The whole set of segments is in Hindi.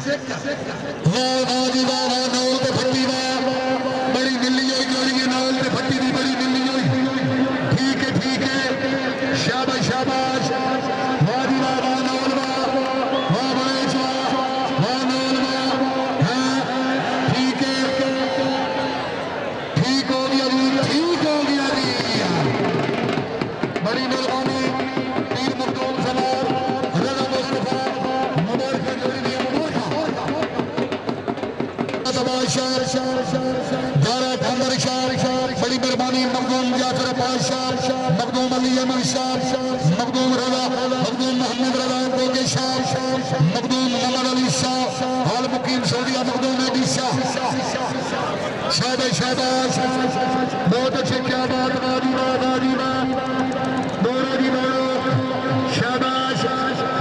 जी वाह नौल ते फट्टी वाह बड़ी मिली हुई जोड़ी नौल ते फट्टी दी बड़ी मिली हुई ठीक है शाबाश शाबाश वाह जी वाह नौल वाह महेश वाह नौल वाह ठीक है ठीक हो गया जी बड़ी मेहरबानी पीर मखदूम सलार रज़ा मुस्तफा मुबारक जोड़ी दी दारा ठंडर शार बड़ी मेहरबानी मखदूम जाफर पाशाह मखदूम अली अमन शाह मखदूम रज़ा मखदूम मोहम्मद रज़ा कोके शाह मखदूम मोहम्मद अली शाह हाल मुकीम सऊदिया मखदूम अली शाह शाबाश बहुत अच्छे क्या बात वाजी वाह दोनों जी दोनों शाबाश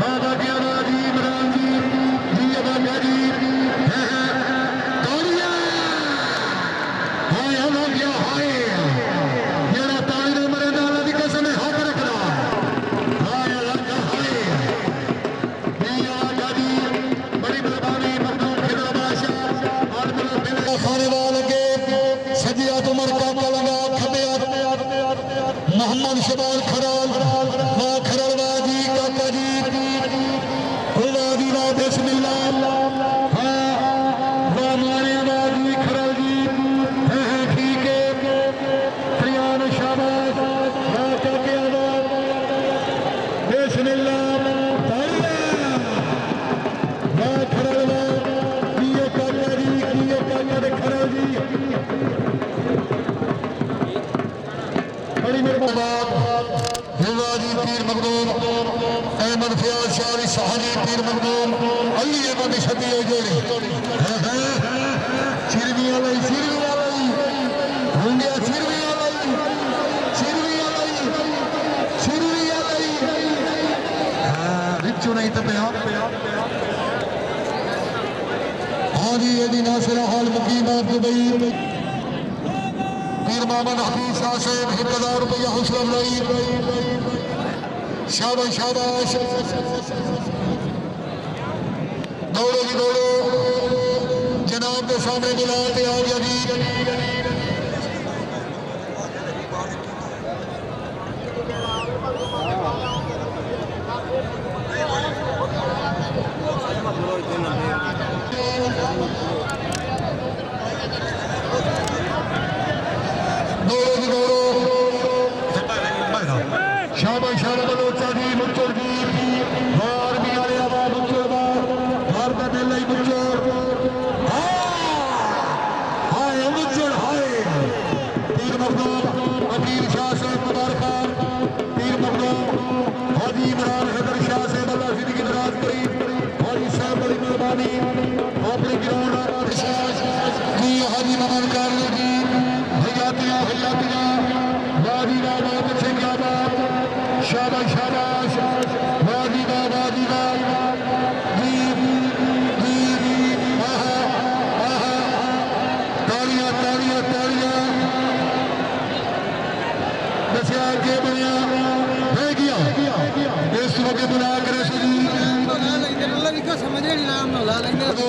बाबा की आवाज इमरान जी अबाया जी तालियां हाय हम क्या हाय जेड़ा ताली दे मरे नाल दी कसम हक रखदा हाय आवाज जी बड़ी मेहरबानी मखदूम खिदर बादशाह आलम दिल खाने वाले के सजिया तुमर का कलंगा खबे मोहम्मद शबाल खराल खरलवाजी काका जी वादी बिस्मिल्लाह वादी खरल जी ठीक है फरियाद शाबाश काके आवाज बिस्मिल्लाह खरलवा किए काका जी किए काका दे खरल जी बड़ी मेहरबानी पीर मखदूम अहमद फयाज शाह साहनी पीर मखदूम अली अहमद शबी जोड़ी चिरवी वाली हुंडिया चिरवी वाली रिचू नहीं तो हाँ जी यदि नासिर हाल मुकीम दुबई पीर मोहम्मद हफीज शाह साहब 1000 रुपया हौसला अफजाई शाबाश दौड़ो जी दौड़ो जनाब के सामने बुलाते आओ जी शाबाश बलोचा जी मुच्चर जी बार भी आले आवा मुच्चर बार बार का दिल ही मुच्चर हाय मुच्चर हाय पीर मखदूम अमीर शाह साहब मुबारक खान पीर मखदूम हाजी इमरान हैदर शाह साहब अल्लाह जिंदगी दराज करी हाजी साहब बड़ी मेहरबानी अपने ग्राउंड जी हाजी ममन कारले जी हयातियां वादी बहुत अच्छे क्या बात शाबाश वादी तालियां दसिया के बनया है गया इस वक्त बुला करे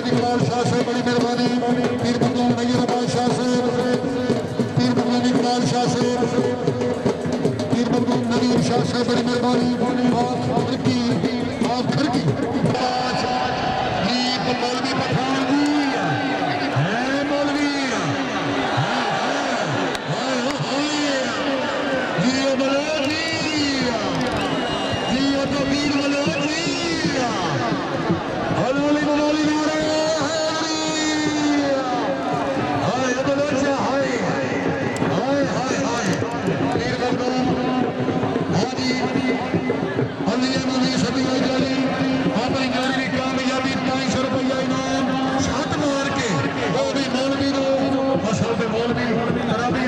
इकबाल शाह से बड़ी मेहरबानी पीर मखदूम नैयर अब्बास शाह से पीर मखदूम इकबाल शाह से पीर मखदूम नवीर शाह से बड़ी मेहरबानी आखिर की मौलवी पठान जी है मौलवी जी बलोची जी तो पीर बलोची हलवली बनोली नारे हाय बलोचा हाय पीर मखदूम हाजी अली अहमद शबी जाली अपनी जोड़ी की कामयाबी 500 रुपया इनाम छत मार के वो भी मौलवी दो फसल पे मौलवी खराबी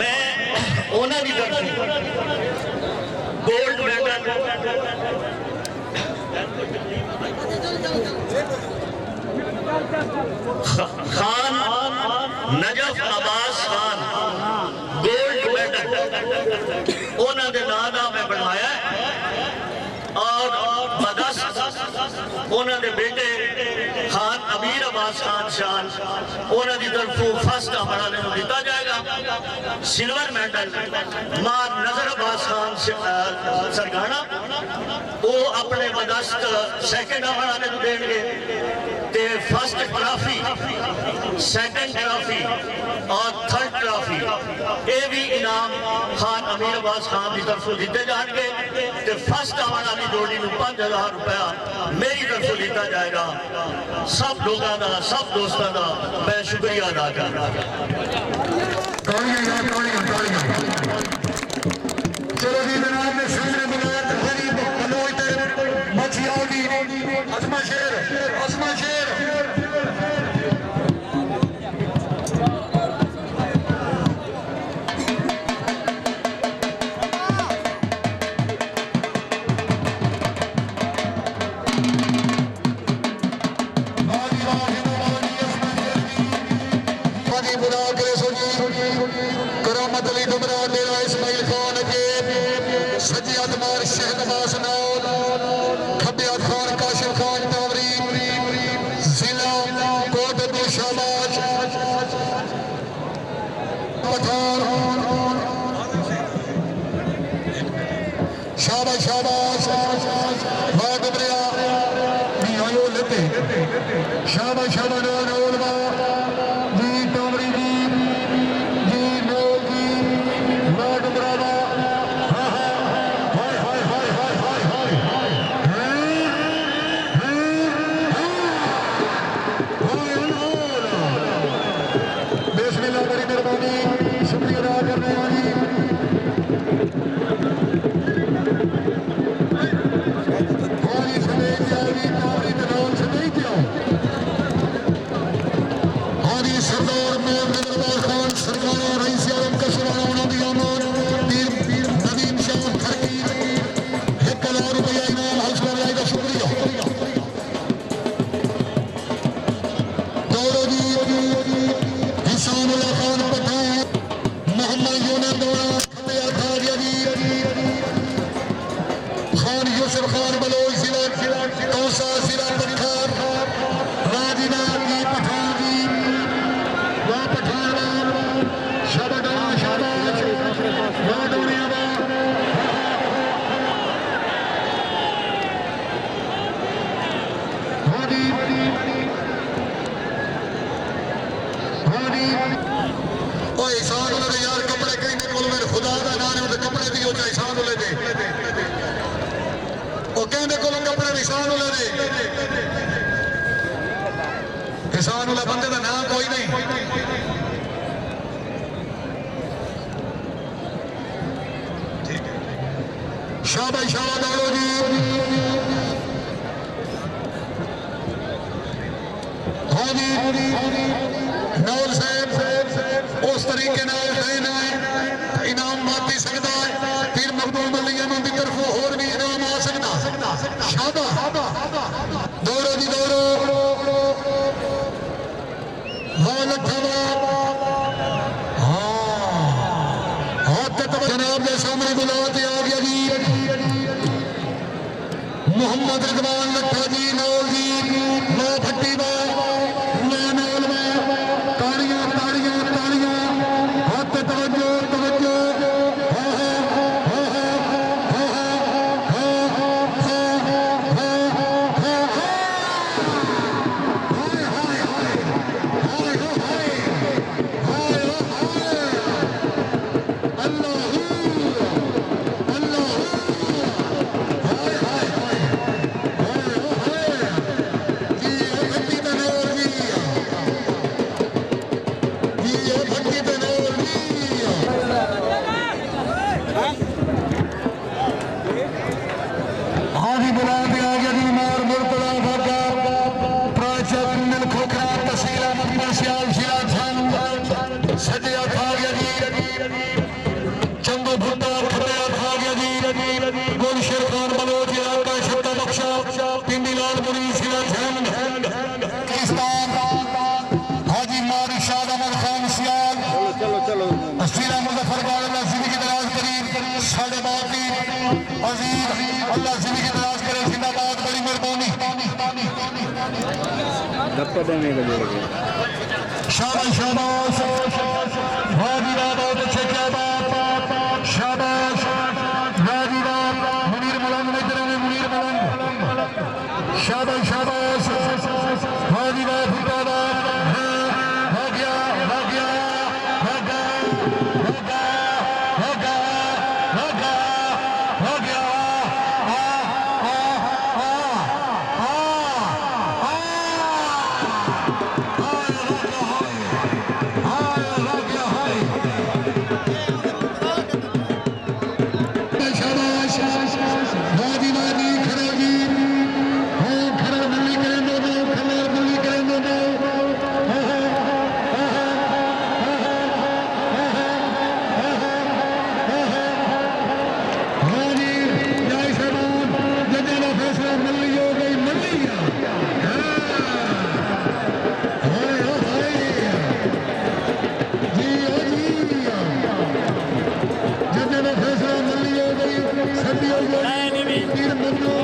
मैं ओना भी gold medal Khan Najaf Abbas Khan gold medal उन्होंने नाम ना मैं बनवाया और बदस्त उन्होंने बेटे खान अमीर अब्बास खान शान उन्होंने तरफों फर्स्ट हमारे दिता जाएगा। सिल्वर मेडल मां नजर अब्बास खान सरगाना वो अपने बदस्त सैकेंड हमारे देंगे। फर्स्ट ट्रॉफी सेकंड ट्रॉफी और थर्ड ट्रॉफी ये भी इनाम खान अमीर अब्बास खान की तरफों दिते जाएंगे। फर्स्ट आने वाली जोड़ी को 5000 रुपया मेरी तरफों दिता जाएगा। सब लोगों का सब दोस्तों का मैं शुक्रिया अदा करना। चलो जी जनाब ने सामने बुलाया गरीब मनोज मछिया होगी असमा शेर करामत अली डुमरा डेरा इस्माइल खान के सजियत मार शहनवाज नाल खबियत खान काशिफ खान टावरी जिला कोटपुर शाबाश पठान शाबाश शाबाश वाह डुमरिया निहायो लेते शाबाश शाबाश नौलवा जी टावरी जी शुक्रिया अदा करने वाली सरदार मोहम्मद खान सरकारा रईस आलम कशवाना उन्होंने अमोद पीर नदीम शाह खरकी 1000 रुपया इनाम हौसला अफजाई का शुक्रिया। गौरव जी हिसानुल्लाह खान पठान मोहम्मद यूनस दौड़ा खबिया खारिया जी खान यूसुफ खान बलोच जिला कौसा जिला पठान राजीना की पठान जी वाह पठान शाबाश शाबाश वाह दुनिया एहसान उन्होंने यार कपड़े कहीं मेरे खुदा का नाम है उन्हें कपड़े दियो चाहे एहसान उले दे और कहने को कपड़े एहसान उले दे एहसान उला बंदे का नाम कोई नहीं। शाबाश शाबाश डालो जी हाँ जी नौल साहब उस तरीके इनाम माती सकता है फिर मखदूम अली की तरफ होर भी इनाम आ सकता शाबाश दौड़ो जी दौड़ो जनाब के सामने बुलाते आ गया जी मोहम्मद रिजवान लट्ठा जी नौल जी नौ भट्टी हाजी मारी शाह अहमद खान सियाल मुजफ्फरबाद अल्लाह जिंदगी दराज करे जिंदाबाद बड़ी मेहरबानी धक्का देने का जोड़ गया शाबाश शाबाश